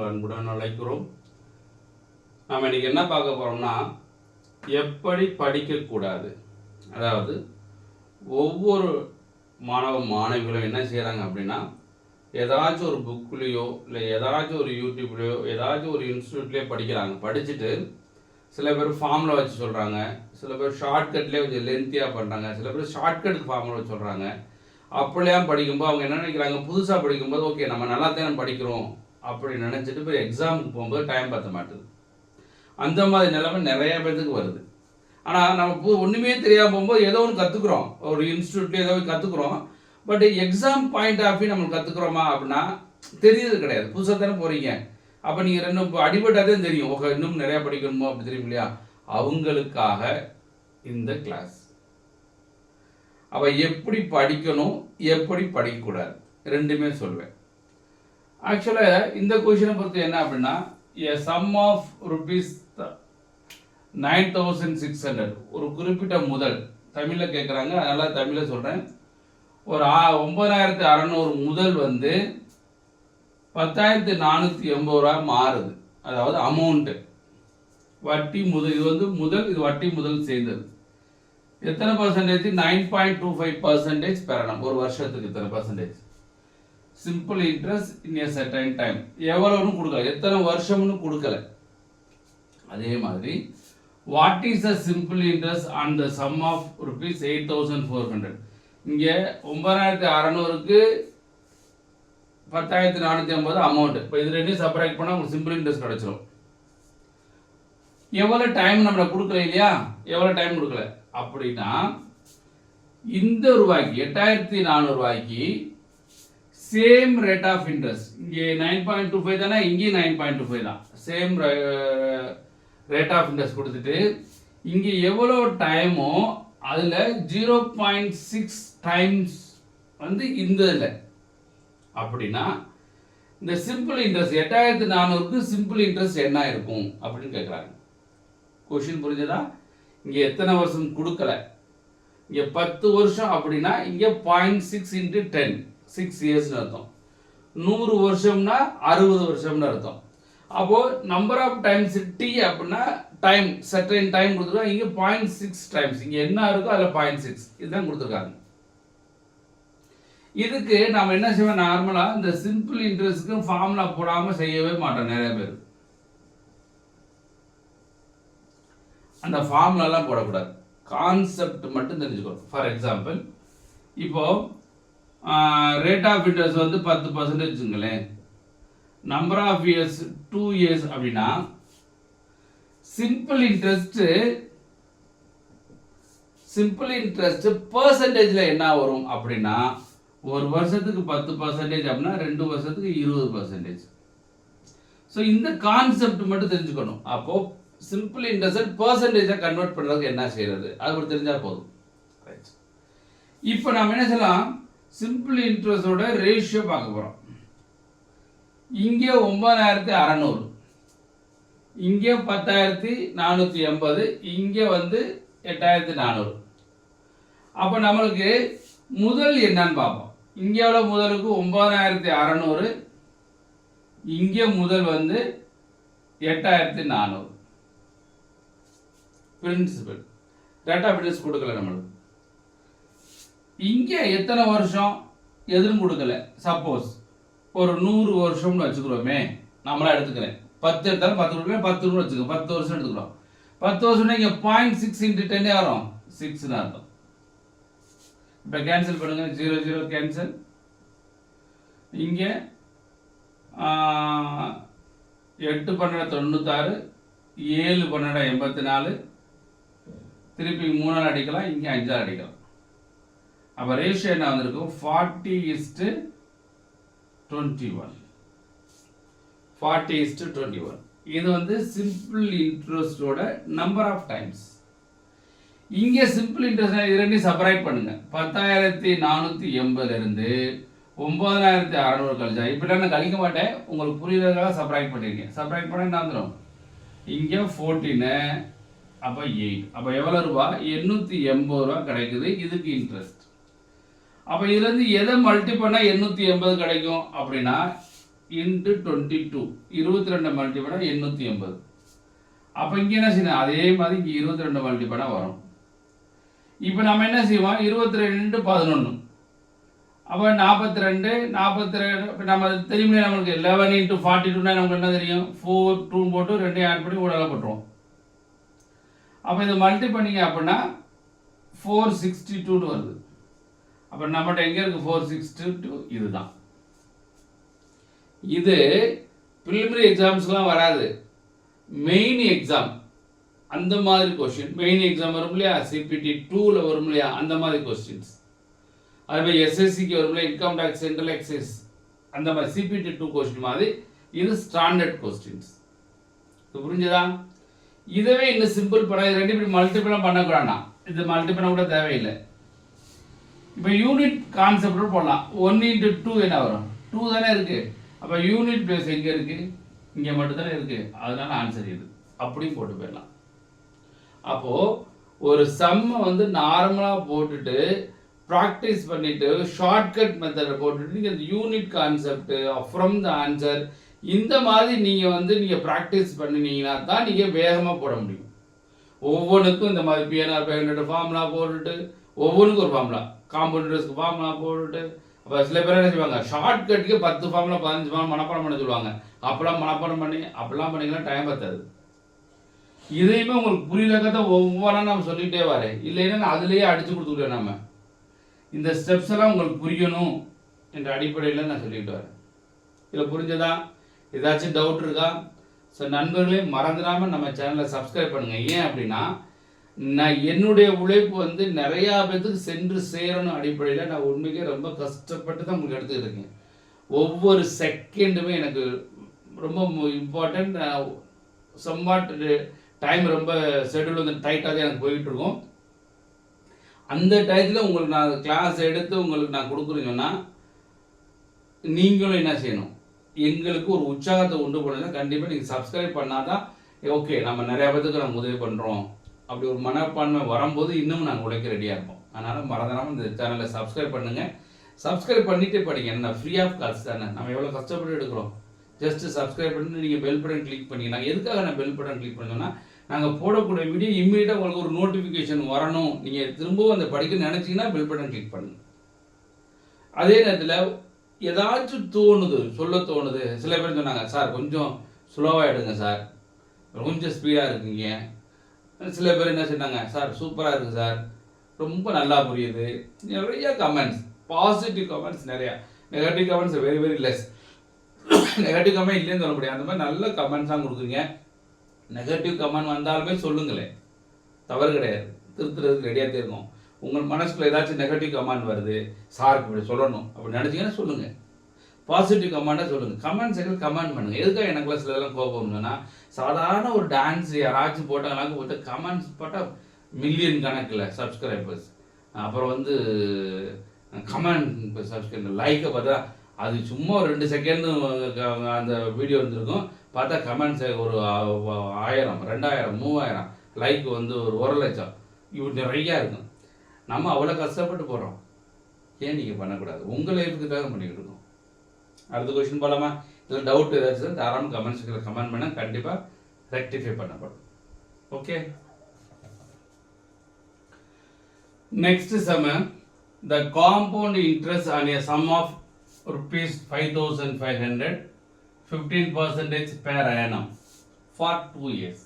அன்புடன் அழைக்கிறோம். நாம் இன்னைக்கு என்ன பார்க்க போகிறோம்னா, எப்படி படிக்கக்கூடாது. அதாவது ஒவ்வொரு மாணவிகளும் என்ன செய்கிறாங்க அப்படின்னா, ஏதாச்சும் ஒரு புக்லேயோ இல்லை ஏதாச்சும் ஒரு யூடியூப்லேயோ ஏதாச்சும் ஒரு இன்ஸ்டியூட்லேயோ படிக்கிறாங்க. படிச்சுட்டு சில பேர் ஃபார்மில் வச்சு சொல்கிறாங்க, சில பேர் ஷார்ட்கட்லேயே கொஞ்சம் லென்த்தியாக பண்ணுறாங்க, சில பேர் ஷார்ட்கட்டுக்கு ஃபார்மில் வச்சு சொல்கிறாங்க. அப்படிலாம் படிக்கும்போது அவங்க என்ன நினைக்கிறாங்க, புதுசாக படிக்கும்போது ஓகே நம்ம நல்லா தானே படிக்கிறோம் அப்படி நினச்சிட்டு போய் எக்ஸாமுக்கு போகும்போது டைம் பற்ற மாட்டுது. அந்த மாதிரி நிலைமை நிறைய பேருக்கு வருது. ஆனால் நம்ம ஒன்றுமே தெரியாமல் போகும்போது ஏதோ ஒன்று கற்றுக்குறோம், ஒரு இன்ஸ்டியூட்லேயே ஏதோ கற்றுக்குறோம். But exam point of view நம்ம கற்றுக்குறோமா அப்படின்னா தெரியுது கிடையாது. புதுசாக தானே போகிறீங்க, அப்போ நீங்கள் ரெண்டும் இப்போ அடிபட்டாதே தெரியும், ஓகே இன்னும் நிறையா படிக்கணுமோ அப்படி தெரியும் இல்லையா. அவங்களுக்காக இந்த கிளாஸ். அப்போ எப்படி படிக்கணும் எப்படி படிக்கக்கூடாது ரெண்டுமே சொல்வேன். ஆக்சுவலாக இந்த கொஷினை பொறுத்து என்ன அப்படின்னா, a sum of rupees 9,600 ஒரு குறிப்பிட்ட முதல் தமிழில் கேட்குறாங்க, அதனால் தமிழில் சொல்கிறேன். ஒரு 9,600 முதல் வந்து 10,480 ரூபா மாறுது. அதாவது அமௌண்ட்டு வட்டி முதல், இது வந்து முதல், இது வட்டி முதல் சேர்ந்தது. எத்தனை பர்சன்டேஜ்? 9.25% பெறணும் ஒரு வருஷத்துக்கு. எத்தனை percentage? Simple interest in a certain time. எவ்வளோன்னு கொடுக்கல, எத்தனை வருஷம்னு கொடுக்கல. அதே மாதிரி what is a simple interest on the sum of rupees 8,400. இங்கே 9,600க்கு 10,480 அமௌண்ட். இப்போ இது ரெண்டையும் செப்பரேட் பண்ணால் உங்களுக்கு சிம்பிள் இன்ட்ரெஸ்ட் கிடச்சிரும். எவ்வளோ டைம் நம்மளை கொடுக்கல இல்லையா, எவ்வளோ டைம் கொடுக்கல அப்படின்னா இந்த ரூபாய்க்கு 8,400 ரூபாய்க்கு சேம் ரேட் ஆஃப் இன்ட்ரெஸ்ட். இங்கே 9.25 தானே, இங்கேயும் 9.25 தான். சேம் ரேட் ஆஃப் இன்ட்ரெஸ்ட் கொடுத்துட்டு இங்கே எவ்வளோ டைமோ அதில் 0.6 டைம்ஸ் வந்து இந்த இல்லை. அப்படின்னா இந்த சிம்பிள் இன்ட்ரெஸ்ட் 8,400க்கு சிம்பிள் இன்ட்ரெஸ்ட் என்ன இருக்கும் அப்படின்னு கேட்குறாங்க. கொஷின் புரிஞ்சதா? இங்கே எத்தனை வருஷம் கொடுக்கல, இங்கே 10 வருஷம் அப்படின்னா இங்கே 0.6 × 10 6 இயர்ஸ்னு அர்த்தம். 100 வருஷம்னா 60 வருஷம்னு அர்த்தம். அப்போது நம்பர் ஆஃப் டைம்ஸ் டி அப்படின்னா டைம் சர்டைன் டைம் கொடுத்துருக்காங்க. இங்கே 0.6 டைம்ஸ், இங்கே என்ன இருக்கோ அதில் 0.6 இதுதான் கொடுத்துருக்காங்க. இதுக்கு நாம் என்ன செய்வோம், நார்மலாக இந்த சிம்பிள் இன்ட்ரெஸ்ட்க்கு ஃபார்முலா போடாமல் செய்யவே மாட்டோம் நிறைய பேர். அந்த ஃபார்முலாலாம் போடக்கூடாது, கான்செப்ட் மட்டும் தெரிஞ்சுக்கணும். ஃபார் எக்ஸாம்பிள் இப்போ ரேட் ஆஃப் இன்ட்ரெஸ்ட் வந்து 10%, நம்பர் ஆஃப் இயர்ஸ் 2 இயர்ஸ் அப்படின்னா சிம்பிள் இன்ட்ரெஸ்ட் பர்சன்டேஜில் என்ன வரும் அப்படின்னா ஒரு வருஷத்துக்கு 10% அப்படின்னா 2 வருஷத்துக்கு 20%. ஸோ இந்த கான்செப்ட் மட்டும் தெரிஞ்சுக்கணும். அப்போது சிம்பிள் இன்ட்ரெஸ்ட் பர்சன்டேஜை கன்வெர்ட் பண்ணுறதுக்கு என்ன செய்யறது அது ஒரு தெரிஞ்சால் போதும். ரைட், இப்போ நம்ம என்ன செய்யலாம், சிம்பிள் இன்ட்ரெஸ்டோட ரேஷியோ பார்க்க போகிறோம். இங்கே 9,600, இங்கே 10,480, இங்கே வந்து 8,400. அப்போ நம்மளுக்கு முதல் என்னன்னு பார்ப்போம். இங்கே எவ்வளோ முதலுக்கு 9,600, இங்கே முதல் வந்து 8,400. பிரின்சிபல் ரேட் ஆஃப் இன்ட்ரெஸ்ட் கொடுக்கல நம்மளுக்கு. இங்கே எத்தனை வருஷம் எதுவும் கொடுக்கல. சப்போஸ் ஒரு 100 வருஷம்னு வச்சுக்கிறோமே, நம்மளா எடுத்துக்கிறேன். 10 எடுத்தாலும் 10 கொடுக்கல, 10 வச்சுக்கோங்க, 10 வருஷம் எடுத்துக்கிறோம். 10 வருஷம்னா இங்கே 0.6 × 10 வரும், 6ன்னு அர்த்தம். இப்போ கேன்சல் பண்ணுங்க, 0 0 கேன்சல். இங்கே 8 12 96, 7 12 84, திருப்பி 3 அடிக்கலாம், இங்கே 5 அடிக்கலாம். அப்போ ரேஷியோ என்ன வந்திருக்கும், 40:21. 40:21. இது வந்து சிம்பிள் இன்ட்ரெஸ்டோட நம்பர் ஆஃப் டைம்ஸ். இங்கே சிம்பிள் இன்ட்ரெஸ்ட் இது ரெண்டையும் செப்பரேட் பண்ணுங்க. 10,480 இருந்து 9,600 கழிச்சா, இப்படிலாம் நான் கழிக்க மாட்டேன், உங்களுக்கு புரியுறதுக்காக செப்பரேட் பண்ணியிருக்கேன். செப்பரேட் பண்ண என்ன வந்துடும், இங்கே 14, அப்போ 8, அப்போ எவ்வளோ ரூபா, 880 ரூபா கிடைக்குது. இதுக்கு இன்ட்ரெஸ்ட். அப்போ இதுலேருந்து எதை மல்டி பண்ணால் 880 கிடைக்கும் அப்படின்னா இன்ட்டு 22 22 மல்டி பண்ணால் 880. அப்போ இங்கே என்ன செய்யணும், அதே மாதிரி இங்கே 22 மல்டி பண்ணால் வரும். இப்போ நம்ம என்ன செய்வோம், 22 11, அப்போ 42 இப்போ நம்ம தெரியுமே, நம்மளுக்கு 11 × 42 நமக்கு என்ன தெரியும், 4 2 போட்டு 2 ஆட் பண்ணி ஒரு போட்டுருவோம். அப்போ இதை மல்டி பண்ணிங்க அப்படின்னா 462 வருது. அப்போ நம்மகிட்ட எங்கே இருக்குது 462, இதுதான். இது ப்ரிலிமினரி எக்ஸாம்ஸ்லாம் வராது, மெயின் எக்ஸாம் அந்த மாதிரி கொஸ்டின். மெயின் எக்ஸாம் வரும் இல்லையா, சிபிடி 2ல் வரும் இல்லையா, அந்த மாதிரி கொஸ்டின்ஸ். அதுமாதிரி எஸ்எஸ்சிக்கு வரும் இல்லையா, இன்கம் டேக்ஸ் சென்ட்ரல் எக்ஸைஸ், அந்த மாதிரி சிபிடி 2 கொஸ்டின் மாதிரி இது ஸ்டாண்டர்ட் கொஸ்டின்ஸ். இது புரிஞ்சதா? இதுவே இன்னும் சிம்பிள் பண்ண, இது ரெண்டு இப்படி மல்டிபிளாக பண்ணக்கூடாண்ணா, இது மல்டி பண்ண கூட தேவையில்லை. இப்போ யூனிட் கான்செப்ட் போடலாம். 1 × 2 என்ன வரும், 2 தானே இருக்குது. அப்போ யூனிட் பிளேஸ் எங்கே இருக்குது, இங்கே மட்டும் தானே இருக்குது, அதனால ஆன்சர் இது. அப்படியும் போட்டு போயிடலாம். அப்போது ஒரு சம்மை வந்து நார்மலாக போட்டுட்டு ப்ராக்டிஸ் பண்ணிவிட்டு ஷார்ட்கட் மெத்தடை போட்டுட்டு நீங்கள் இந்த unit concept from the answer இந்த மாதிரி நீங்கள் ப்ராக்டிஸ் பண்ணினீங்கன்னா தான் நீங்கள் வேகமாக போட முடியும். ஒவ்வொன்றுக்கும் இந்த மாதிரி பிஎன்ஆர் 500 ஃபார்முலா போட்டுட்டு, ஒவ்வொன்றுக்கும் ஒரு ஃபார்முலா, காம்பவுண்டர்ஸ்க்கு ஃபார்முலா போட்டுட்டு, அப்போ சில பேர் என்ன செய்வாங்க, ஷார்ட்கட்டுக்கு 10 ஃபார்முலா 15 ஃபார்முலா மனப்பாடம் பண்ண சொல்லுவாங்க. அப்போலாம் மனப்பாடம் பண்ணி அப்படிலாம் பண்ணிங்கன்னா டைம் பத்தாது. இதையுமே உங்களுக்கு புரியலக்கத்தை ஒவ்வொன்றா நம்ம சொல்லிகிட்டே வரேன், இல்லைன்னா அதுலேயே அடித்து கொடுத்துக்கிட்டோம். நம்ம இந்த ஸ்டெப்ஸ் எல்லாம் உங்களுக்கு புரியணும் என்ற அடிப்படையில் நான் சொல்லிட்டு வரேன். இதில் புரிஞ்சதா? ஏதாச்சும் டவுட் இருக்கா? ஸோ நண்பர்களே, மறந்துடாமல் நம்ம சேனலை சப்ஸ்கிரைப் பண்ணுங்கள். ஏன் அப்படின்னா, நான் என்னுடைய உழைப்பு வந்து நிறையா பேருக்கு சென்று சேரணும் அடிப்படையில் நான் உண்மைக்கே ரொம்ப கஷ்டப்பட்டு தான் உங்களுக்கு எடுத்துக்கிட்டு இருக்கேன். ஒவ்வொரு செகண்டுமே எனக்கு ரொம்ப இம்பார்ட்டண்ட். சம்வாட் டைம் ரொம்ப ஷெடியூல் வந்து டைட்டாக தான் எனக்கு போயிட்டு இருக்கும். அந்த டயத்தில் உங்களுக்கு நான் கிளாஸ் எடுத்து உங்களுக்கு நான் கொடுக்குறேன்னு சொன்னால் நீங்களும் என்ன செய்யணும், எங்களுக்கு ஒரு உற்சாகத்தை உண்டு பண்ணுங்க. கண்டிப்பாக நீங்கள் சப்ஸ்கிரைப் பண்ணால் தான் ஓகே நம்ம நிறையா பேருக்கு நம்ம உதவி பண்ணுறோம் அப்படி ஒரு மனப்பான்மை வரும்போது இன்னும் நாங்கள் உழைக்க ரெடியாக இருப்போம். அதனால் மறந்துடாமல் இந்த சேனலை சப்ஸ்கிரைப் பண்ணுங்கள். சப்ஸ்கிரைப் பண்ணிகிட்டே படிங்க. என்ன ஃப்ரீ ஆஃப் காசு தானே, நம்ம எவ்வளோ கஷ்டப்பட்டு எடுக்கிறோம். ஜஸ்ட்டு சப்ஸ்கிரைப் பண்ணி நீங்கள் பெல் பட்டன் கிளிக் பண்ணி, நாங்கள் எதுக்காக நான் பெல் பட்டன் கிளிக் பண்ணோன்னா, நாங்கள் போடக்கூடிய வீடியோ இம்மீடியட்டாக உங்களுக்கு ஒரு நோட்டிஃபிகேஷன் வரணும். நீங்கள் திரும்பவும் அந்த படிக்க நினச்சிங்கன்னா பெல் பட்டன் கிளிக் பண்ணுங்கள். அதே நேரத்தில் ஏதாச்சும் தோணுது, சொல்ல தோணுது. சில பேர் சொன்னாங்க, சார் கொஞ்சம் ஸ்லோவாக எடுங்க சார், கொஞ்சம் ஸ்பீடாக இருக்குங்க. சில பேர் என்ன சொன்னாங்க, சார் சூப்பராக இருக்குது சார், ரொம்ப நல்லா புரியுது. நிறைய கமெண்ட்ஸ், பாசிட்டிவ் கமெண்ட்ஸ் நிறையா, negative comments very very less. Negative comment இல்லைன்னு சொல்ல முடியாது, அந்த மாதிரி நல்ல கமெண்ட்ஸாக கொடுக்குறீங்க. நெகட்டிவ் கமெண்ட் வந்தாலுமே சொல்லுங்களேன், தவறு கிடையாது, திருத்துறதுக்கு ரெடியாக இருக்கும். உங்கள் மனசுக்குள்ள ஏதாச்சும் நெகட்டிவ் கமெண்ட் வருது, சாருக்கு இப்படி சொல்லணும் அப்படி நினச்சிங்கன்னா சொல்லுங்கள். பாசிட்டிவ் கமெண்ட்டாக சொல்லுங்கள். கமெண்ட் செக்ஷன் கமெண்ட் பண்ணுங்கள். எதுக்காக எனக்குலாம் சில இதெல்லாம் கோபம்னா, சாதாரண ஒரு டான்ஸ் யாராச்சும் போட்டாங்களாக்கு போட்டு கமெண்ட்ஸ் போட்டால் மில்லியன் கணக்கில் சப்ஸ்கிரைபர்ஸ், அப்புறம் வந்து கமெண்ட் சப்ஸ்கிரைபர் லைக்கை பார்த்தா அது சும்மா 2 செகண்டு அந்த வீடியோ வந்துருக்கும். பார்த்தா கமெண்ட்ஸ் ஒரு 1000 2000 3000 லைக் வந்து ஒரு 1,00,000 இப்படி நிறையா இருக்கும். நம்ம அவ்வளோ கஷ்டப்பட்டு போகிறோம், ஏன் நீங்கள் பண்ணக்கூடாது? உங்கள் லைஃபுக்கு தான் பண்ணிக்கிட்டு இருக்கோம். அடுத்த கொஸ்டின் போகலாமா? இதில் டவுட் ஏதாச்சும் தாராளமாக கமெண்ட் செக்ஷனில் கமெண்ட் பண்ணால் கண்டிப்பாக ரெக்டிஃபை பண்ணப்படும். Okay, next sum, the compound interest on a sum of ₹5,500 15% per annum for 2 years.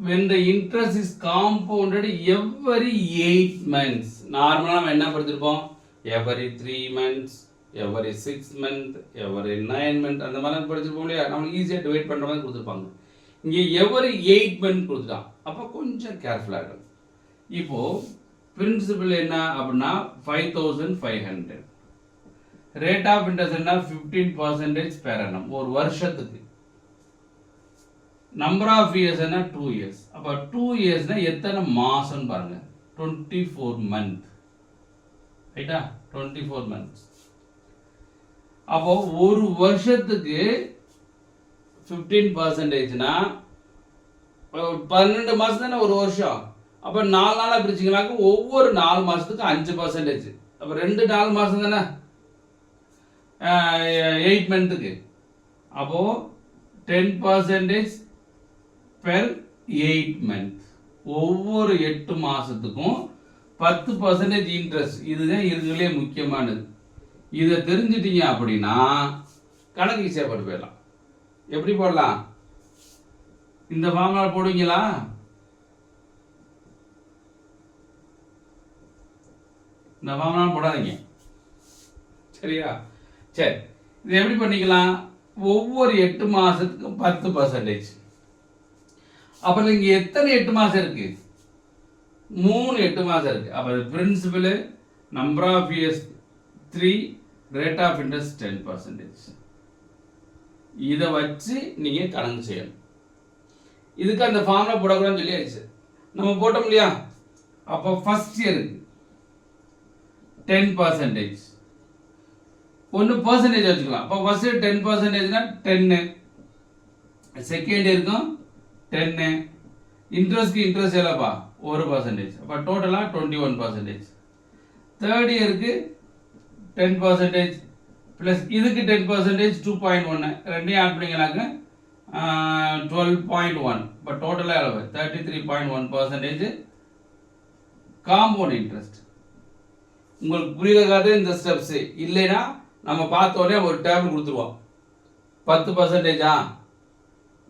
When the interest is compounded every 8 months, நார்மலாக நம்ம என்ன படிச்சிருப்போம், every 3 months, every 6 months, every 9 months அந்த மாதிரி படிச்சிருப்போம் இல்லையா? நம்மளுக்கு ஈஸியாக டிவைட் பண்ணுற மாதிரி கொடுத்துருப்பாங்க. இங்கே every 8 months கொடுத்துட்டான், அப்போ கொஞ்சம் கேர்ஃபுல்லாக இருக்கும். இப்போது பிரின்சிபல் என்ன அப்படின்னா 5,500, ரேட் ஆஃப் இன்ட்ரெஸ்ட் என்ன 15% per annum ஒரு வருஷத்துக்கு. நம்பர் ஆஃப் இயர்ஸ் என்ன 2 years. அப்போ 2 yearsனா எத்தனை மாதம் பாருங்க, 24 months, ரைட்டா? 24 months. அப்போ ஒரு வருஷத்துக்கு 15%னா 12 மாதம் தானே ஒரு வருஷம். அப்போ 4 நாளாக பிரிச்சிங்கனாக்க ஒவ்வொரு 4 மாதத்துக்கு 5%. அப்போ 2 4 மாதம் தானே, 8 மந்த்துக்கு. அப்போது 10% பெர் 8 மந்த். ஒவ்வொரு 8 மாதத்துக்கும் 10% இன்ட்ரெஸ்ட். இதுதான் இருக்கிறதுலே முக்கியமானது. இதை தெரிஞ்சிட்டீங்க அப்படின்னா கணக்கு ஈஸியாக போட்டு போயிடலாம். எப்படி போடலாம்? இந்த ஃபார்முலா போடுவீங்களா? இந்த ஃபார்முலா போடாதீங்க, சரியா? சரி, இது எப்படி பண்ணிக்கலாம்? ஒவ்வொரு 8 மாதத்துக்கும் 10%. அப்புறம் இங்கே எத்தனை 8 மாதம் இருக்கு? 3 8 மாதம் இருக்கு. அப்போ principal, number of years 3, rate of interest 10%. இதை வச்சு நீங்கள் கணக்கு செய்யணும். இதுக்கு அந்த ஃபார்முலா போடக்கூடாதுன்னு சொல்லியாச்சு. நம்ம போட்டோம் இல்லையா? அப்போ ஃபர்ஸ்ட் இயருக்கு 10%. ஒன்று பர்சன்டேஜ் வச்சுக்கலாம். அப்போ ஃபர்ஸ்ட் இயர் 10%னா 10, செகண்ட் இயருக்கும் 10, இன்ட்ரெஸ்ட்க்கு இன்ட்ரெஸ்ட் எவ்வளோப்பா? 1%. அப்போ டோட்டலாக 21%. தேர்ட் இயருக்கு 10% ப்ளஸ் இதுக்கு 10%, 2.1, ரெண்டையும் ஆட் பண்ணிங்கனாக்க 12.1. இப்போ டோட்டலாக எவ்வளோ? 33.1% காம்பவுண்ட் இன்ட்ரெஸ்ட். உங்களுக்கு புரியுறதுக்காக இந்த ஸ்டெப்ஸு. இல்லைன்னா நம்ம பார்த்தோன்னே ஒரு டேபிள் கொடுத்துருவோம். 10%,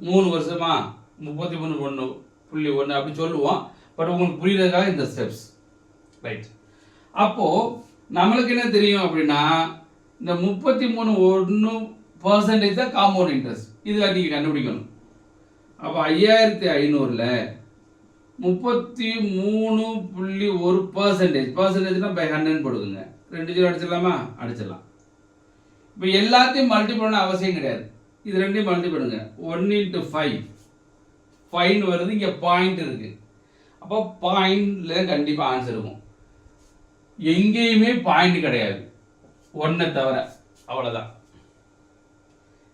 3 வருஷமா 33.1 அப்படி சொல்லுவோம். பட் உங்களுக்கு புரியுறதுக்காக இந்த ஸ்டெப்ஸ், ரைட்? அப்போது நம்மளுக்கு என்ன தெரியும் அப்படின்னா, இந்த 33.1% தான் காம்பவுண்ட் இன்ட்ரெஸ்ட். இதில் நீங்கள் கண்டுபிடிக்கணும். அப்போ 5500ல் 33.1%, பர்சன்டேஜ்னா பை 100 போடுங்க. 2 0 அடிச்சிடலாமா? அடிச்சிடலாம். இப்போ எல்லாத்தையும் மல்டிபிள் பண்ண அவசியம் கிடையாது. இது ரெண்டையும் மல்டிபிள் பண்ணுங்க. 1 × 5, 5 வருது. இங்கே பாயிண்ட் இருக்கு. அப்போ பாயிண்ட்ல கண்டிப்பாக ஆன்சர் இருக்கும். எங்கேயுமே பாயிண்ட் கிடையாது, 1 தவிர. அவ்வளோதான்.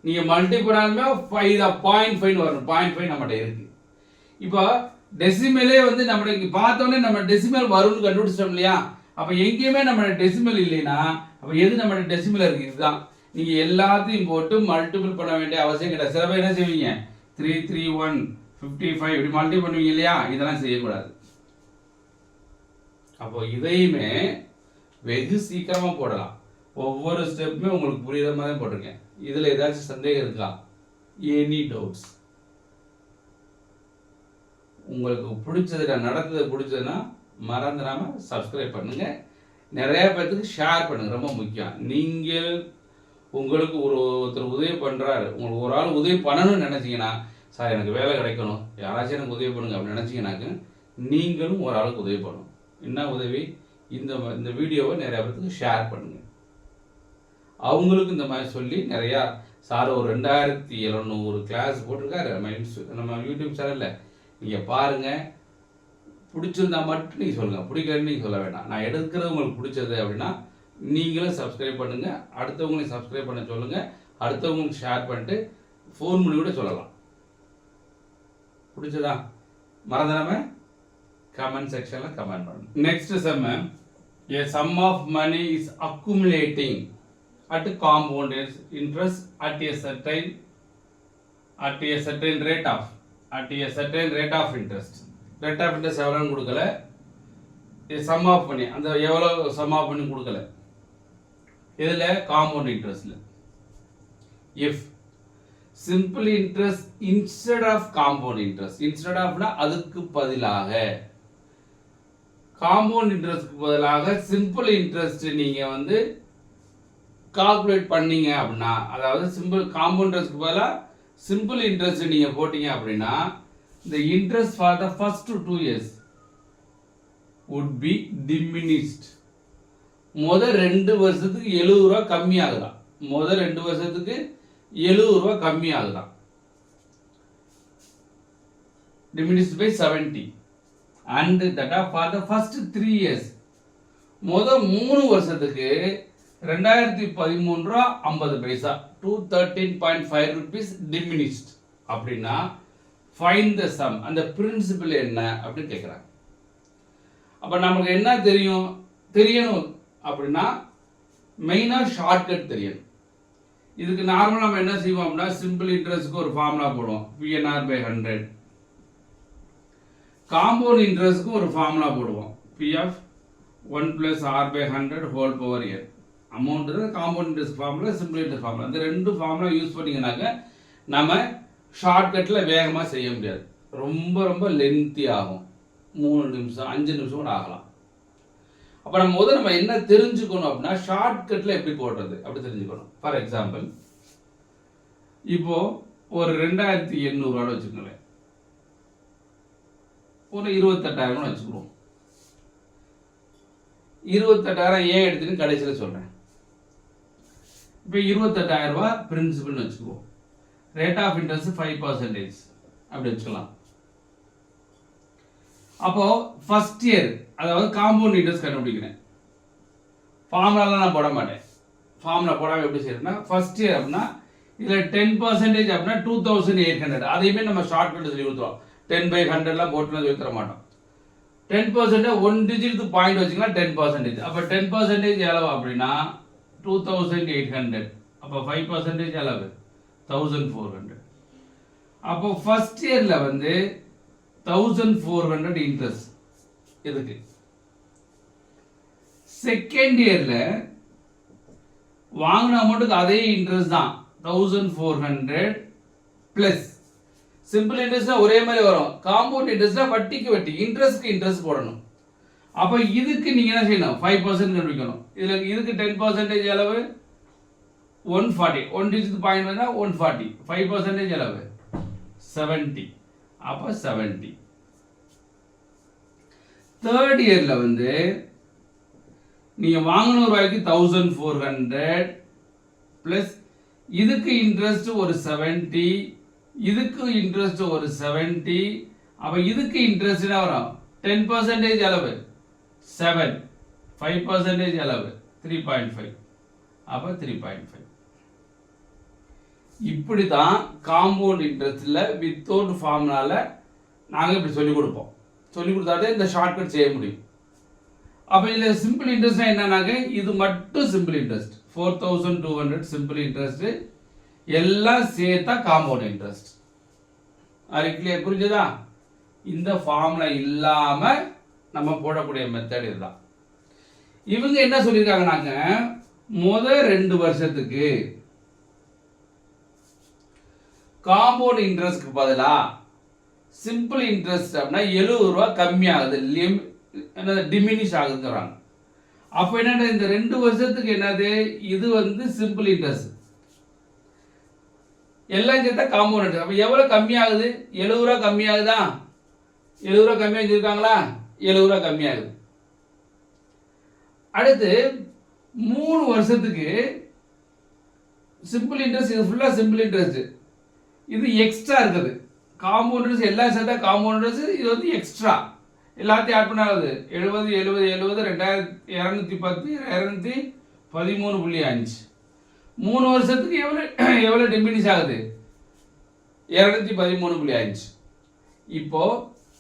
நீங்கள் மல்டிபிள் பண்ணாலுமே 5 தான், 0.5 வரும். 0.5 நம்மகிட்ட இருக்கு. இப்போ டெசிமலே வந்து நம்ம இங்கே பார்த்தோன்னே நம்ம டெசிமல் வரும்னு கண்டுபிடிச்சிட்டோம் இல்லையா? அப்போ எங்கேயுமே நம்ம டெசிமல் இல்லைன்னா அப்போ எது நம்ம டெசிமல் இருக்குது? இதுதான். நீங்கள் எல்லாத்தையும் போட்டு மல்டிபிள் பண்ண வேண்டிய அவசியம் கிடையாது. சில பேர் என்ன செய்வீங்க? 331 55 இப்படி மல்டிபிள் பண்ணுவீங்க இல்லையா? இதெல்லாம் செய்யக்கூடாது. அப்போ இதையுமே வெகு சீக்கிரமாக போடலாம். ஒவ்வொரு ஸ்டெப்புமே உங்களுக்கு புரியுற மாதிரி போட்டிருக்கேன். இதில் ஏதாச்சும் சந்தேகம் இருக்கா? Any doubts? உங்களுக்கு பிடிச்சது, நான் நடந்தது பிடிச்சதுன்னா மறந்துடாமல் சப்ஸ்கிரைப் பண்ணுங்கள். நிறையா பேர்த்துக்கு ஷேர் பண்ணுங்கள், ரொம்ப முக்கியம். நீங்கள் உங்களுக்கு ஒருத்தர் உதவி பண்ணுறாரு, உங்களுக்கு ஒரு ஆள் உதவி பண்ணணும்னு நினச்சிங்கன்னா, சார் எனக்கு வேலை கிடைக்கணும், யாராச்சும் எனக்கு உதவி பண்ணுங்க அப்படின்னு நினச்சிங்கனாக்க நீங்களும் ஒரு ஆளுக்கு உதவி பண்ணணும். என்ன உதவி? இந்த வீடியோவை நிறையா பேர்த்துக்கு ஷேர் பண்ணுங்கள். அவங்களுக்கு இந்த மாதிரி சொல்லி நிறையா, சார் ஒரு 2700 கிளாஸ் போட்டிருக்காரு நம்ம யூடியூப் சேனலில், நீங்கள் பாருங்கள். பிடிச்சிருந்தா மட்டும் நீங்கள் சொல்லுங்கள், பிடிக்கலன்னு நீங்கள் சொல்ல வேண்டாம். நான் எடுக்கிறது உங்களுக்கு பிடிச்சது அப்படின்னா நீங்களும் சப்ஸ்கிரைப் பண்ணுங்கள், அடுத்தவங்களையும் சப்ஸ்கிரைப் பண்ண சொல்லுங்கள், அடுத்தவங்களுக்கு ஷேர் பண்ணிட்டு ஃபோன் பண்ணி கூட சொல்லலாம். பிடிச்சதா? மறந்துடாம கமெண்ட் செக்ஷனில் கமெண்ட் பண்ணுங்க. Next sum, a sum of money is accumulating at compound interest at a certain rate of interest. Rate of interest எவ்வளோன்னு கொடுக்கல, சம் ஆஃப் பண்ணி அந்த எவ்வளோ சம் ஆஃப் பண்ணி கொடுக்கல. இதில் காம்பவுண்ட் இன்ட்ரெஸ்ட்ல if simple interest instead of compound interest, instead ஆஃப்னா அதுக்கு பதிலாக, காம்பவுண்ட் இன்ட்ரெஸ்ட்க்கு பதிலாக சிம்பிள் இன்ட்ரெஸ்ட் நீங்கள் வந்து கால்குலேட் பண்ணீங்க அப்படின்னா, அதாவது சிம்பிள் காம்பவுண்ட் இன்ட்ரெஸ்ட்க்கு பதிலாக சிம்பிள் இன்ட்ரெஸ்ட் நீங்கள் போட்டீங்க அப்படின்னா, the interest for the first 2 years would be diminished. முதல் 2 வருஷத்துக்கு 70 ரூபா கம்மி ஆகுதான். முதல் 2 வருஷத்துக்கு 70 ரூபா கம்மி ஆகுதான். diminished by 70. and that for the first 3 years, முதல் 3 வருஷத்துக்கு 2013 ரூபா 50 பைசா, 213.5 rupees diminished. அப்படின்னா ஃபைண்ட் த சம், அந்த பிரின்சிபல் என்ன அப்படின்னு கேட்குறாங்க. அப்போ நமக்கு என்ன தெரியணும் அப்படின்னா மெயினாக ஷார்ட்கட் தெரியணும். இதுக்கு நார்மலாக நம்ம என்ன செய்வோம் அப்படின்னா சிம்பிள் இன்ட்ரெஸ்ட்க்கு ஒரு ஃபார்முலா போடுவோம், PNR/100. காம்பவுண்ட் இன்ட்ரெஸ்ட்க்கு ஒரு ஃபார்முலா போடுவோம், PF 1+R/100 whole power n. Amount compound interest formula, simple interest formula, இந்த ரெண்டு ஃபார்முலா யூஸ் பண்ணிங்கனாக்க நம்ம ஷார்ட்கட்டில் வேகமாக செய்ய முடியாது, ரொம்ப ரொம்ப லென்த்தி ஆகும், 3 நிமிஷம் 5 நிமிஷம் கூட ஆகலாம். அப்போ நம்ம என்ன தெரிஞ்சுக்கணும் அப்படின்னா ஷார்ட்கட்டில் எப்படி போடுறது அப்படி தெரிஞ்சுக்கணும். ஃபார் எக்ஸாம்பிள் இப்போ ஒரு 2800 வச்சுக்கோங்களேன், ஒரு 28,000 வச்சுக்குவோம். 28,000 ஏன் எடுத்துன்னு கடைசியில் சொல்கிறேன். இப்போ 28,000 பிரின்சிபல்னு வச்சுக்குவோம். ரேட் ஆஃப் இன்ட்ரெஸ்ட் 5% அப்படி வச்சுக்கலாம். அப்போ ஃபர்ஸ்ட் இயர் அதாவது காம்பவுண்ட் இன்ட்ரெஸ்ட் கண்டுபிடிக்கிறேன். ஃபார்முலாலாம் நான் போட மாட்டேன். ஃபார்முலா போடாமல் எப்படி செய்யறேன்னா ஃபர்ஸ்ட் இயர் அப்படின்னா இதில் 10% அப்படின்னா 2,800. அதையுமே நம்ம ஷார்ட்கட் சொல்லி கொடுத்துருவோம். 10/100 போட்டுலாம் சொல்லி தர மாட்டோம். 10% 1 டிஜிட் பாயிண்ட் வச்சுக்கலாம் 10%. அப்போ 10% எவ்வளவு அப்படின்னா 2,800. அப்போ 5% எவ்வளவு 1,400. அப்போ ஃபர்ஸ்ட் இயர்ல 1,400 இன்ட்ரெஸ்ட். எதுக்கு? செகண்ட் இயர்ல வாங்கின அமௌண்ட்டுக்கு அதே இன்ட்ரெஸ்ட் தான் 1,400 பிளஸ் சிம்பிள் இன்ட்ரெஸ்ட் ஒரே மாதிரி வரும். காம்பவுண்ட் இன்ட்ரெஸ்ட் வட்டிக்கு வட்டி, இன்ட்ரெஸ்ட்க்கு இன்ட்ரெஸ்ட் போடணும். அப்ப இதுக்கு நீங்க என்ன செய்யணும் 5% கண்டுபிடிக்கணும். இதுக்கு 10% எவ்வளவு 140. 1 டிஜிட் பாயிண்ட் வந்தா 140. 5% எவ்வளவு 70. அப்ப 70. தேர்ட் இயர்ல நீங்க வாங்கின ரூபாய்க்கு 1,400 பிளஸ் இதுக்கு இன்ட்ரெஸ்ட் ஒரு 70, இதுக்கு இன்ட்ரெஸ்ட் ஒரு 70. அப்ப இதுக்கு இன்ட்ரெஸ்ட் என்ன வரும் 10% அளவு 7, 5% அளவு 3.5. அப்ப 3.5. இப்படி தான் காம்பவுண்ட் இன்ட்ரெஸ்ட்ல வித்தவுட் ஃபார்முலால நாங்க இப்படி சொல்லி கொடுப்போம். சொல்லி கொடுத்தாலே இந்த ஷார்ட்கட் செய்ய முடியும். அப்ப இதுல சிம்பிள் இன்ட்ரெஸ்ட் என்னன்னாக்க இது மட்டும் சிம்பிள் இன்ட்ரெஸ்ட் 4,200 சிம்பிள் இன்ட்ரெஸ்ட், எல்லாம் சேர்த்தா காம்பவுண்ட் இன்ட்ரெஸ்ட். அது கிளியர் புரிஞ்சதா? இந்த ஃபார்முலா இல்லாம நம்ம போடக்கூடிய மெத்தட் இதுதான். இவங்க என்ன சொல்லியிருக்காங்கன்னாக்க முதல் 2 வருஷத்துக்கு காம்பவுண்ட் இன்ட்ரெஸ்ட்க்கு பதிலா சிம்பிள் இன்ட்ரெஸ்ட் அப்படின்னா 70 ரூபாய் கம்மியாகுது, டிமினிஷ் ஆகுதுங்கிறாங்க. அப்ப என்ன இந்த 2 வருஷத்துக்கு என்னது இது சிம்பிள் இன்ட்ரெஸ்ட் எல்லாம் சேர்த்தா காம்பவுண்ட் இன்ட்ரெஸ்ட். அப்ப எவ்வளவு கம்மியாகுது 70 ரூபாய் கம்மியாகுதா? 70 ரூபாய் கம்மியாக இருக்காங்களா? 70 ரூபாய் கம்மியாகுது. அடுத்து 3 வருஷத்துக்கு சிம்பிள் இன்ட்ரெஸ்ட், இது ஃபுல்லா சிம்பிள் இன்ட்ரெஸ்ட், இது எக்ஸ்ட்ரா இருக்குது. காம்பவுண்ட் இன்ட்ரெஸ்ட் எல்லாம் சேர்த்தா காம்பவுண்ட் இன்ட்ரெஸ்ட், இது எக்ஸ்ட்ரா எல்லாத்தையும் ஆட் பண்ணாது 70 70 70 2,210 213.5. 3 வருஷத்துக்கு எவ்வளவு டிமினிஷ் ஆகுது 213.5. இப்போ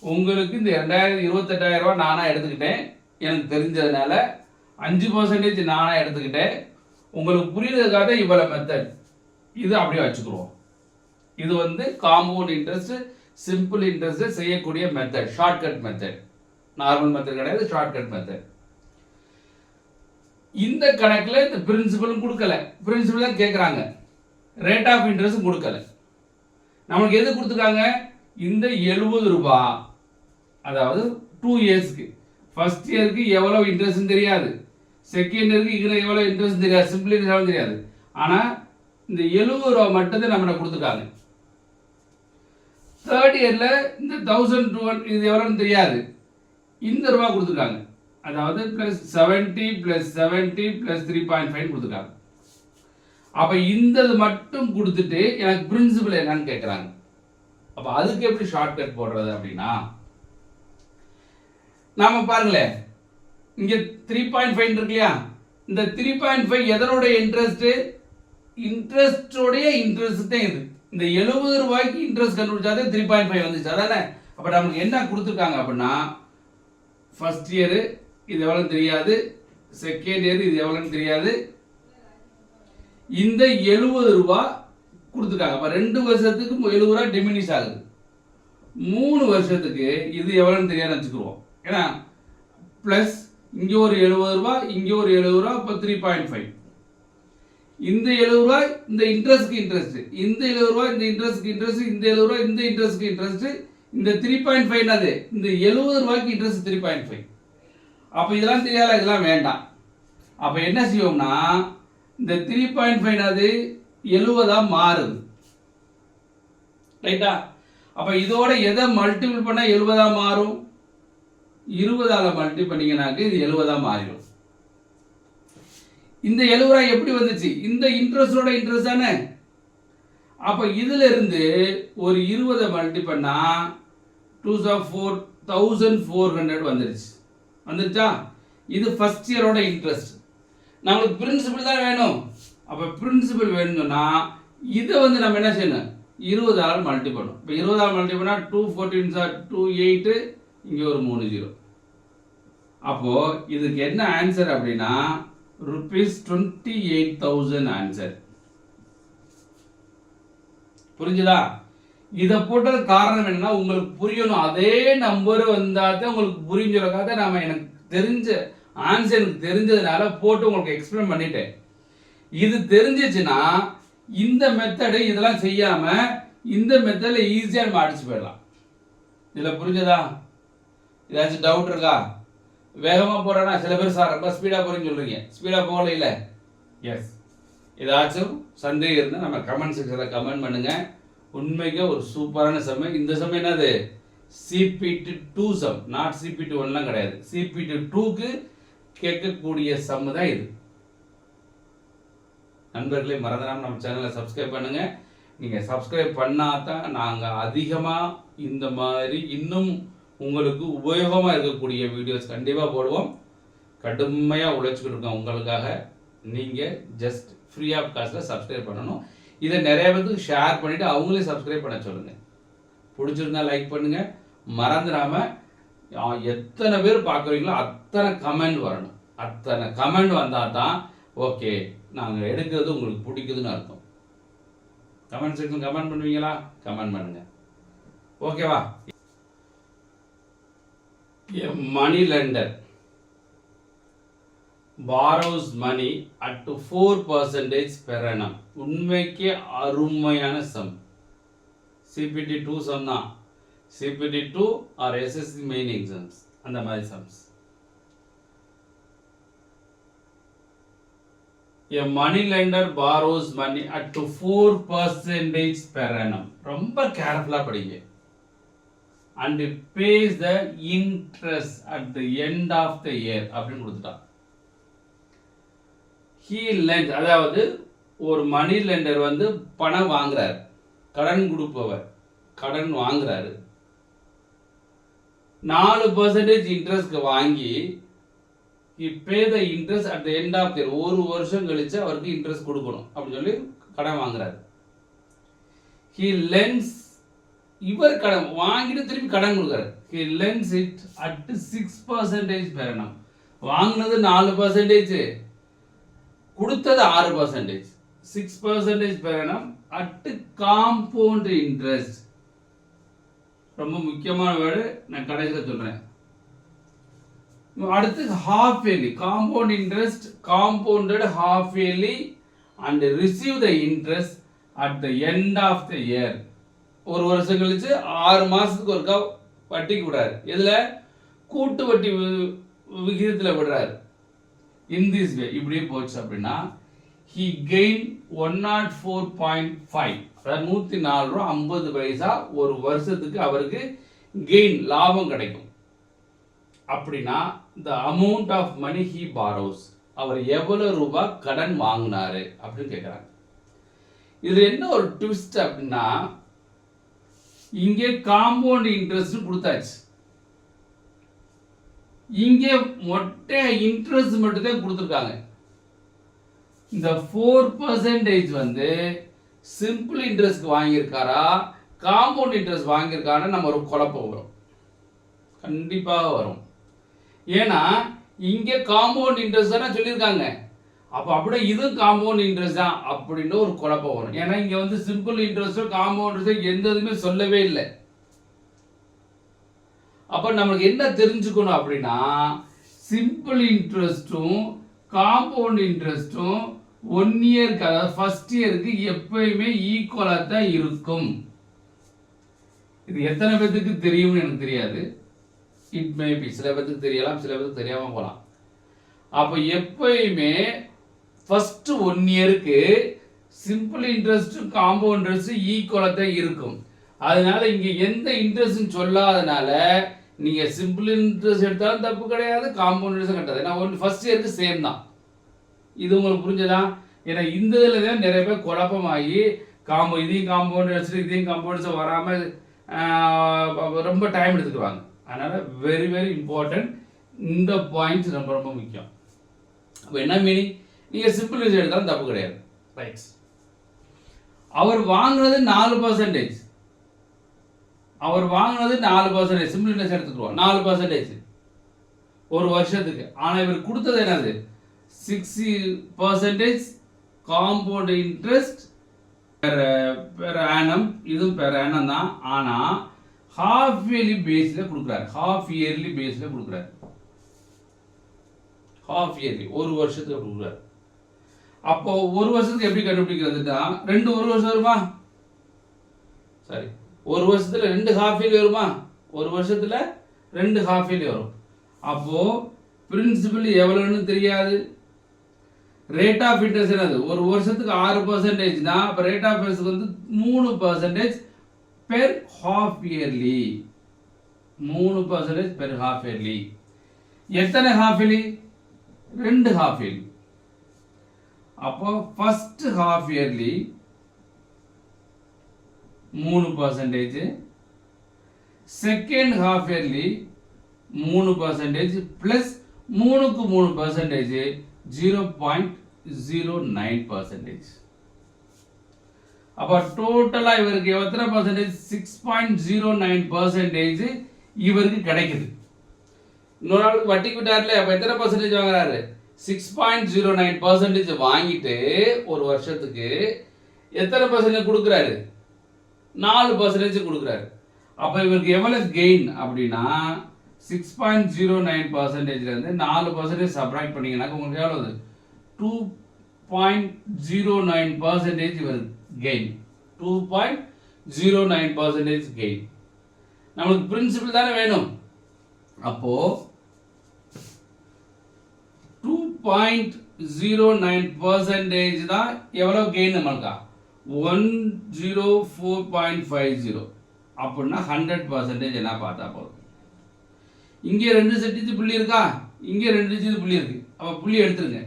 உங்களுக்கு இந்த 28,000 ரூபாய் நானா எடுத்துக்கிட்டேன், எனக்கு தெரிஞ்சதுனால 5% நானா எடுத்துக்கிட்டேன். உங்களுக்கு புரியுறதுக்காக இவ்வளவு மெத்தட் இது அப்படியே வச்சுக்கிறோம். இது காம்பவுண்ட் இன்ட்ரெஸ்ட் சிம்பிள் இன்ட்ரெஸ்ட் செய்யக்கூடிய method, shortcut method. Normal method கிடையாது, ஷார்ட்கட் மெத்தட். இந்த கணக்குல இந்த பிரின்சிபலும் கொடுக்கல, பிரின்சிபல் தான் கேட்கறாங்க, ரேட் ஆஃப் இன்ட்ரெஸ்ட் கொடுக்கல. நமக்கு எது கொடுத்துருக்காங்க இந்த 70 ரூபாய், அதாவது 2 இயர்ஸ்க்கு. ஃபர்ஸ்ட் இயருக்கு எவ்வளவு இன்ட்ரெஸ்ட் தெரியாது, செகண்ட் இயருக்கு இதுல எவ்வளவு இன்ட்ரெஸ்ட் தெரியாது, சிம்பிள் இன்ட்ரெஸ்ட் தெரியாது. ஆனா இந்த 70 ரூபாய் மட்டும் தான் நம்ம கொடுத்துருக்காங்க. தேர்ட் இயர்ல இந்த 1,200 இது எவ்வளவுன்னு தெரியாது, இந்த ரூபாய் கொடுத்துருக்காங்க. அதாவது +70 +70 +3.5 கொடுத்துருக்காங்க. அப்ப இந்த மட்டும் கொடுத்துட்டு எனக்கு பிரின்சிபல் என்னன்னு கேட்கறாங்க. அப்ப அதுக்கு எப்படி ஷார்ட்கட் போடுறது அப்படின்னா நாம பாருங்களேன், இங்க 3.5 இருக்கு இல்லையா, இந்த 3.5 எதனோட இன்ட்ரெஸ்ட், இன்ட்ரெஸ்டோடைய இன்ட்ரெஸ்ட் தான் இது. இந்த 70 ரூபாய்க்கு இன்ட்ரெஸ்ட் கண்டுபிடிச்சாதே 3.5 வந்துச்சு அதானே. அப்ப நமக்கு என்ன கொடுத்துருக்காங்க அப்படின்னா ஃபர்ஸ்ட் இயர் இது எவ்வளவு தெரியாது, செகண்ட் இயர் இது எவ்வளவுன்னு தெரியாது, இந்த 70 ரூபா கொடுத்துருக்காங்க. அப்போ 2 வருஷத்துக்கு 70 ரூபா டிமினிஷ் ஆகுது. 3 வருஷத்துக்கு இது எவ்வளோன்னு தெரியாது வச்சுக்குருவோம். ஏன்னா ப்ளஸ் இங்கே ஒரு 70 ரூபா, இங்கே ஒரு 70 ரூபா, இப்போ 3.5. இந்த 70 ரூபா இந்த இன்ட்ரெஸ்ட்க்கு இன்ட்ரெஸ்ட், இந்த 70 ரூபா இந்த இன்ட்ரெஸ்ட்க்கு இன்ட்ரெஸ்ட், இந்த 70 ரூபா இந்த இன்ட்ரெஸ்ட்க்கு இன்ட்ரெஸ்ட், இந்த 3.5 என்னது இந்த 70 ரூபாய்க்கு இன்ட்ரெஸ்ட் 3.5. அப்போ இதெல்லாம் தெரியாத, இதெல்லாம் வேண்டாம். அப்போ என்ன செய்வோம்னா இந்த 3.5 என்னது 70 மாறுது. ரைட்டா? அப்போ இதோட எதை மல்டிபிள் பண்ண 70 மாறும்? 20 மல்டி பண்ணீங்கன்னாக்க இது 70 மாறிடும். இந்த 70 ரூபாய் எப்படி வந்துச்சு? இந்த இன்ட்ரெஸ்டோட இன்ட்ரெஸ்ட் தானே. அப்போ இதுல இருந்து ஒரு 20 மல்டி பண்ணா 2 4,400 வந்துருச்சா? இது ஃபர்ஸ்ட் இயரோட இன்ட்ரெஸ்ட். நம்மளுக்கு பிரின்சிபல் தான் வேணும். அப்போ பிரின்சிபல் வேணும்னா இதை நம்ம என்ன செய்யணும்? 20 மல்டி பண்ணும். இப்போ 20 மல்டி பண்ணால் 2 14 28, இங்கே ஒரு 3 0. அப்போ இதுக்கு என்ன ஆன்சர் அப்படின்னா ₹28,000 ஆன்சர். புரிஞ்சுதா? இதை போட்டது காரணம் என்னன்னா உங்களுக்கு புரியணும். அதே நம்பர் வந்தாதான் உங்களுக்கு புரிஞ்சுறக்காக நாம எனக்கு தெரிஞ்ச ஆன்சர் எனக்கு தெரிஞ்சதுனால போட்டு உங்களுக்கு எக்ஸ்பிளைன் பண்ணிட்டேன். இது தெரிஞ்சிச்சுன்னா இந்த மெத்தடு இதெல்லாம் செய்யாம இந்த மெத்தட்ல ஈஸியா நம்ம அடிச்சு போயிடலாம். இதுல புரிஞ்சதா? ஏதாச்சும் டவுட் இருக்கா? வேகமா போறேன்னா சில பேர் சார் ரொம்ப ஸ்பீடா போறீங்கன்னு சொல்றீங்க. ஸ்பீடா போகல இல்ல? எஸ். ஏதாச்சும் சந்தேகம் இருந்தால் நம்ம கமெண்ட் செக்ஷனில் கமெண்ட் பண்ணுங்க. உண்மைக்கு ஒரு சூப்பரான சம். இந்த சம் என்னது? CPT 2 சம், நாட் CPT 1லாம் கிடையாது. CPT 2க்கு கேட்கக்கூடிய சம் தான் இது. நண்பர்களே, மறந்துடாம நம்ம சேனலை சப்ஸ்கிரைப் பண்ணுங்க. நீங்க சப்ஸ்கிரைப் பண்ணாதான் நாங்க அதிகமா இந்த மாதிரி இன்னும் உங்களுக்கு உபயோகமா இருக்கக்கூடிய வீடியோஸ் கண்டிப்பா போடுவோம். கடுமையா உழைச்சிக்கிட்டு இருக்கோம் உங்களுக்காக. நீங்க ஜஸ்ட் ஃப்ரீ ஆஃப் காஸ்ட்ல சப்ஸ்கிரைப் பண்ணணும். இதை நிறைய பேருக்கு ஷேர் பண்ணிட்டு அவங்களே சப்ஸ்கிரைப் பண்ண சொல்லுங்க. பிடிச்சிருந்தா லைக் பண்ணுங்க. மறந்துடாம எத்தனை பேர் பார்க்குறீங்களோ அத்தனை கமெண்ட் வரணும். அத்தனை கமெண்ட் வந்தால் தான் ஓகே நாங்கள் எடுக்கிறது உங்களுக்கு பிடிக்குதுன்னு அர்த்தம். கமெண்ட் செக்ஷன் கமெண்ட் பண்ணுவீங்களா? கமெண்ட் பண்ணுங்க. ஓகேவா? A money lender borrows money at 4% per annum. உண்மைக்கே அருமையான சம். CPT 2 சம் தான். CPT 2 or SSC main exams அந்த மாதிரி sums. A money lender borrows money at 4% per annum. ரொம்ப கேர்ஃபுல்லா படிங்க. And pays the interest at the end of the year அப்படின்னு கொடுத்துட்டான். He lent, அதாவது ஒரு மணி லெண்டர் பணம் வாங்குறாரு, கடன் கொடுப்பவர் கடன் வாங்குறாரு. 4% இன்ட்ரெஸ்ட்க்கு வாங்கி he pay the interest at the end of the year. ஒரு வருஷம் கழிச்சு அவருக்கு இன்ட்ரெஸ்ட் கொடுக்கணும் அப்படின்னு சொல்லி கடன் வாங்குறாரு. He lends, இவர் கடன் வாங்கிட்டு திருப்பி கடன் கொடுக்குறாரு. He lends it at 6% per annum. வாங்கினது 4%, கொடுத்தது 6%. 6% per annum at compound interest. ரொம்ப முக்கியமான வேர்டு, நான் கடைசியில் சொல்றேன். அடுத்து half yearly compound interest, compounded half yearly and receive the interest at the end of the year. ஒரு வருஷம் கழிச்சு 6 மாசத்துக்கு ஒருக்கா வட்டிக்கு விடுறாரு. இதுல கூட்டு வட்டி விகிதத்தில் விடுறாரு. In this way இப்படியே போச்சு அப்படின்னா he gained 104.5, அதாவது 104 ரூபா 50 பைசா ஒரு வருஷத்துக்கு அவருக்கு கெயின் லாபம் கிடைக்கும். அப்படின்னா the amount of money he borrows, அவர் எவ்வளவு ரூபாய் கடன் வாங்கினாரு அப்படின்னு கேட்குறாங்க. இது என்ன ஒரு ட்விஸ்ட் அப்படின்னா, இங்கே காம்பவுண்ட் இன்ட்ரெஸ்ட் கொடுத்தாச்சு, இங்கே மொட்டை இன்ட்ரெஸ்ட் மட்டும் தான் கொடுத்துருக்காங்க. இந்த 4% சிம்பிள் இன்ட்ரெஸ்ட் வாங்கியிருக்காரா காம்பவுண்ட் இன்ட்ரெஸ்ட் வாங்கியிருக்காருன்னு நம்ம ஒரு குழப்பம் வரும், கண்டிப்பாக வரும். ஏன்னா இங்கே காம்பவுண்ட் இன்ட்ரெஸ்ட் தானே சொல்லியிருக்காங்க. அப்போ அப்படியே இது காம்பவுண்ட் இன்ட்ரெஸ்ட் தான் அப்படின்னு ஒரு குழப்பம் வரும். ஏன்னா இங்கே வந்து சிம்பிள் இன்ட்ரெஸ்ட்டோ காம்பவுண்ட் இன்ட்ரெஸ்ட்டோ எந்த இதுவுமே சொல்லவே இல்லை. அப்போ நம்மளுக்கு என்ன தெரிஞ்சுக்கணும் அப்படின்னா, சிம்பிள் இன்ட்ரெஸ்ட்டும் காம்பவுண்ட் இன்ட்ரெஸ்ட்டும் 1 இயருக்கு, அதாவது ஃபர்ஸ்ட் இயருக்கு எப்பயுமே ஈக்குவலாக தான் இருக்கும். இது எத்தனை பேருக்கு தெரியும்னு எனக்கு தெரியாது. இட் மேபி சில பேருக்கு தெரியலாம், சில பேருக்கு தெரியாமல் போகலாம். அப்போ எப்பயுமே ஃபர்ஸ்ட் 1 இயருக்கு சிம்பிள் இன்ட்ரெஸ்ட்டும் காம்பவுண்ட் இன்ட்ரெஸ்ட்டும் ஈக்குவலாக தான் இருக்கும். அதனால இங்கே எந்த இன்ட்ரெஸ்ட்னு சொல்லாதனால நீங்கள் சிம்பிள் இன்ட்ரெஸ்ட் எடுத்தாலும் தப்பு கிடையாது, காம்பவுண்ட் இன்ட்ரெஸ்ட் கிடையாது. ஏன்னா ஒன்று ஃபர்ஸ்ட் இயருக்கு சேம் தான். இது உங்களுக்கு புரிஞ்சதா? ஏன்னா இந்த இதில் தான் நிறைய பேர் குழப்பமாகி இதையும் காம்பவுண்ட் இன்ட்ரெஸ்ட் இதையும் காம்பவுண்ட் இன்ட்ரெஸ்ட் வராமல் ரொம்ப டைம் எடுத்துக்குவாங்க. அதனால் வெரி வெரி இம்பார்ட்டன்ட். இந்த பாயிண்ட்ஸ் ரொம்ப ரொம்ப முக்கியம். அப்போ என்ன மீனிங்? நீங்கள் சிம்பிள் இன்ட்ரெஸ்ட் எடுத்தாலும் தப்பு கிடையாது. ரைட். அவர் வாங்கினது 4%. அவர் வாங்கினது 4%. சிம்பிள் இன்ட்ரெஸ்ட் எடுத்துக்குவோம் 4% ஒரு வருஷத்துக்கு. ஆனால் இவர் கொடுத்தது என்னது? 60% காம்பவுண்ட் இன்ட்ரெஸ்ட் பெர் ஆனம். இதுவும் பெர் ஆனம் தான். ஆனால் ஹாஃப் இயர்லி பேஸில் கொடுக்குறாரு. ஹாஃப் இயர்லி பேஸில் கொடுக்குறாரு. ஹாஃப் இயர்லி ஒரு வருஷத்துக்கு கொடுக்குறாரு. அப்போ ஒரு வருஷத்துக்கு எப்படி கண்டுபிடிக்கிறதுனா, 2 ஒரு வருஷம் வருமா? சரி, ஒரு வருஷத்துல 2 ஹாஃப் இயர்லி வருமா? ஒரு வருஷத்துல 2 ஹாஃப் இயர்லி வரும். அப்போ பிரின்சிபல் எவ்வளவுன்னு தெரியாது. ரேட் ஆஃப் இன்ட்ரெஸ்ட் என்னது? ஒரு வருஷத்துக்கு 6%னா அப்போ ரேட் ஆஃப் இன்ட்ரெஸ்ட் வந்து 3% per half yearly. 3% per half yearly. எத்தனை ஹாஃப் இயர்லி? 2 half yearly. அப்போ first half yearly 3%, second half yearly 3% plus 3க்கு 3% 0.09%. அப்போ டோட்டலா இவருக்கு எத்தனை பர்சன்டேஜ்? 6.09% இவருக்கு கிடைக்குது. இன்னொரு ஆளுக்கு வட்டி விட்டார்ல, அப்போ எத்தனை பர்சன்டேஜ் வாங்குறாரு? 6.09% வாங்கிட்டு ஒரு வருஷத்துக்கு எத்தனை பர்சன்டேஜ் கொடுக்குறாரு? 4% கொடுக்குறாரு. அப்போ இவருக்கு எவ்வளவு கெயின் அப்படின்னா 6.09%லேருந்து 4% சப்ராக்ட் பண்ணீங்கன்னாக்க உங்களுக்கு எவ்வளவு? 2.09% இவருக்கு கெயின். 2.09% கெயின். நம்மளுக்கு பிரின்சிபல் தானே வேணும். அப்போ 2.09% தான் எவ்வளவு கெயின் நம்மளுக்கா? 104.50. அப்படின்னா 100% என்ன பார்த்தா போதும். இங்கே 2 டிஜிட் புள்ளி இருக்கா? இங்கே 2 டிஜிட் புள்ளி இருக்கு. அப்போ புள்ளி எடுத்துருங்க.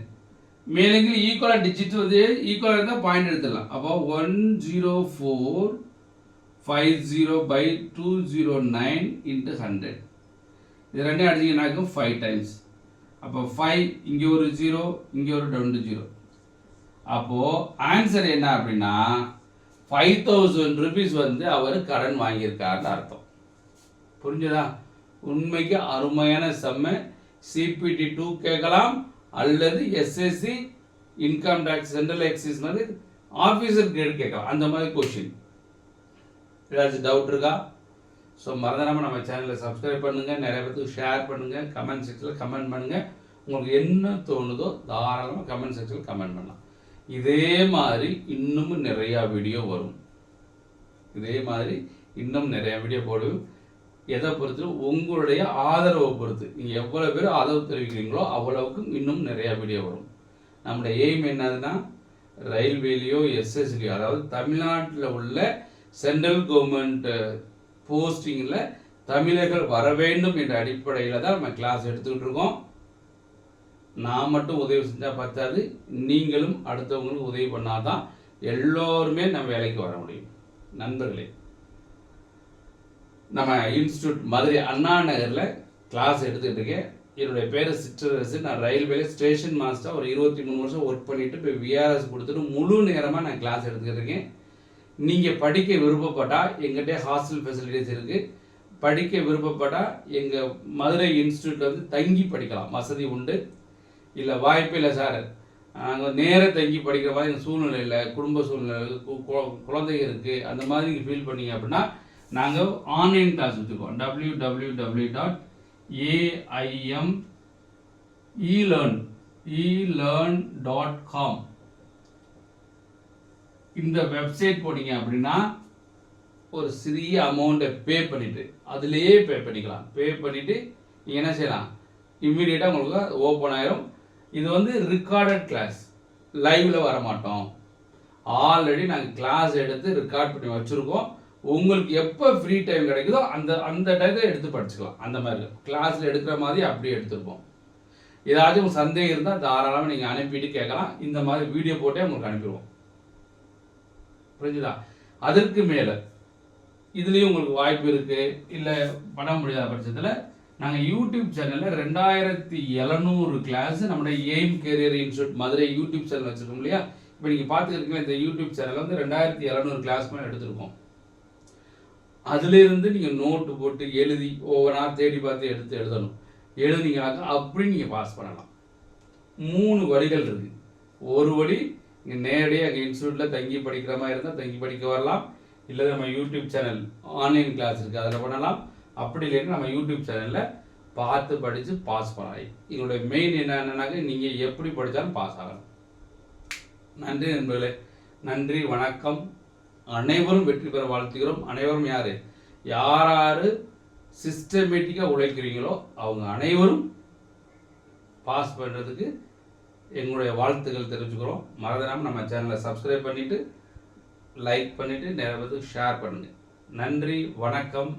மேலெங்கில் ஈக்குவலாக டிஜிட் வந்து ஈக்குவலாக இருந்தால் பாயிண்ட் எடுத்துடலாம். அப்போ 10450/209 × 100. இது ரெண்டையும் அடிச்சிங்கன்னாக்கும் 5 டைம்ஸ். அப்போ 5 இங்கே ஒரு 0, இங்கே ஒரு 2 0. அப்போது ஆன்சர் என்ன அப்படின்னா 5000 rupees வந்து அவர் கடன் வாங்கியிருக்காருன்னு அர்த்தம். புரிஞ்சுதா? உண்மைக்கு அருமையான செம்ம. சிபிடி 2 கேட்கலாம் அல்லது SSC income tax central excise மாதிரி ஆஃபீஸர் கிரேட் கேட்கலாம். அந்த மாதிரி கொஸ்டின். ஏதாச்சும் டவுட் இருக்கா? ஸோ மறந்துடாமல் நம்ம சேனலை சப்ஸ்கிரைப் பண்ணுங்கள், நிறைய பேருக்கு ஷேர் பண்ணுங்கள், கமெண்ட் செக்ஷனில் கமெண்ட் பண்ணுங்கள். உங்களுக்கு என்ன தோணுதோ தாராளமாக கமெண்ட் செக்ஷனில் கமெண்ட் பண்ணலாம். இதே மாதிரி இன்னமும் நிறையா வீடியோ வரும். இதே மாதிரி இன்னும் நிறையா வீடியோ போடுவோம். எதை பொறுத்து? உங்களுடைய ஆதரவை பொறுத்து. நீங்கள் எவ்வளோ பேர் ஆதரவு தெரிவிக்கிறீங்களோ அவ்வளவுக்கும் இன்னும் நிறையா வீடியோ வரும். நம்முடைய எய்ம் என்னதுன்னா ரயில்வேலையோ எஸ்எஸ்லையோ, அதாவது தமிழ்நாட்டில் உள்ள சென்ட்ரல் கவர்மெண்ட் போஸ்டிங்கில் தமிழர்கள் வர வேண்டும் என்ற அடிப்படையில் தான் நம்ம கிளாஸ் எடுத்துக்கிட்டு இருக்கோம். நான் மட்டும் உதவி செஞ்சால் பத்தாது, நீங்களும் அடுத்தவங்களுக்கு உதவி பண்ணாதான் எல்லோருமே நம்ம வேலைக்கு வர முடியும். நண்பர்களே, நம்ம இன்ஸ்டியூட் மதுரை அண்ணா நகரில் கிளாஸ் எடுத்துக்கிட்டு இருக்கேன். என்னுடைய பேர் சிற்றரசு. நான் ரயில்வேல ஸ்டேஷன் மாஸ்டர் ஒரு 23 வருஷம் ஒர்க் பண்ணிவிட்டு இப்போ விஆர்எஸ் கொடுத்துட்டு முழு நேரமாக நான் கிளாஸ் எடுத்துக்கிட்டு இருக்கேன். நீங்கள் படிக்க விருப்பப்பட்டால் எங்கிட்ட ஹாஸ்டல் ஃபெசிலிட்டிஸ் இருக்குது. படிக்க விருப்பப்பட்டால் எங்கள் மதுரை இன்ஸ்டியூட்டில் வந்து தங்கி படிக்கலாம், வசதி உண்டு. இல்லை வாய்ப்பு இல்லை சார் நாங்கள் நேராக தங்கி படிக்கிற மாதிரி எங்கள் சூழ்நிலை இல்லை, குடும்ப சூழ்நிலை, குழந்தைங்க இருக்குது, அந்த மாதிரி நீங்கள் ஃபீல் பண்ணீங்க அப்படின்னா நாங்கள் ஆன்லைன் கிளாஸ் வச்சுருக்கோம். www.aimelearn.com இந்த வெப்சைட் போனீங்க அப்படின்னா ஒரு சிறிய அமௌண்ட்டை பே பண்ணிவிட்டு அதுலேயே பே பண்ணிக்கலாம். பே பண்ணிவிட்டு நீங்கள் என்ன செய்யலாம், இம்மிடியேட்டாக உங்களுக்கு ஓப்பன் ஆயிரும். இது வந்து ரிகார்டட் கிளாஸ், லைவில் வர மாட்டோம். ஆல்ரெடி நாங்கள் கிளாஸ் எடுத்து ரெக்கார்ட் பண்ணி வச்சுருக்கோம். உங்களுக்கு எப்போ ஃப்ரீ டைம் கிடைக்குதோ அந்த டைத்தை எடுத்து படிச்சுக்கலாம். அந்த மாதிரி கிளாஸில் எடுக்கிற மாதிரி அப்படியே எடுத்துருப்போம். ஏதாச்சும் உங்களுக்கு சந்தேகம் இருந்தால் தாராளமாக நீங்கள் அனுப்பிட்டு கேட்கலாம். இந்த மாதிரி வீடியோ போட்டே உங்களுக்கு அனுப்பிடுவோம். புரிஞ்சுதா? அதற்கு மேலே இதுலேயும் உங்களுக்கு வாய்ப்பு இருக்குது, இல்லை பண்ண முடியாத பட்சத்தில் நாங்கள் யூடியூப் சேனலில் 2700 கிளாஸ் நம்முடைய aim career institute Madurai YouTube channel வச்சுருக்கோம் இல்லையா? இப்போ நீங்கள் பார்த்துருக்கீங்களா, இந்த யூடியூப் சேனலில் வந்து 2700 கிளாஸ் மேலே எடுத்திருக்கோம். அதுலேருந்து நீங்கள் நோட்டு போட்டு எழுதி ஒவ்வொன்றா தேடி பார்த்து எடுத்து எழுதுனீங்கனாக்கா அப்படி நீங்கள் பாஸ் பண்ணலாம். 3 வழிகள் இருக்குது. ஒரு வழி நீங்கள் நேரடியாக எங்கள் இன்ஸ்டியூட்டில் தங்கி படிக்கிற மாதிரி இருந்தால் தங்கி படிக்க வரலாம். இல்லை நம்ம யூடியூப் சேனல் ஆன்லைன் கிளாஸ் இருக்குது, அதில் பண்ணலாம். அப்படி இல்லைன்னா நம்ம யூடியூப் சேனலில் பார்த்து படித்து பாஸ் பண்ணலாம். எங்களுடைய மெயின் என்னன்னாக்க நீங்கள் எப்படி படித்தாலும் பாஸ் ஆகலாம். நன்றி நண்பர்களே, நன்றி, வணக்கம். அனைவரும் வெற்றி பெற வாழ்த்துகிறோம். அனைவரும் யார் சிஸ்டமேட்டிக்காக உழைக்கிறீங்களோ அவங்க அனைவரும் பாஸ் பண்ணுறதுக்கு எங்களுடைய வாழ்த்துக்கள் தெரிவிச்சுக்கிறோம். மறந்துடாமல் நம்ம சேனலை சப்ஸ்கிரைப் பண்ணிவிட்டு லைக் பண்ணிவிட்டு நிறைய பேருக்கு ஷேர் பண்ணுங்கள். நன்றி, வணக்கம்.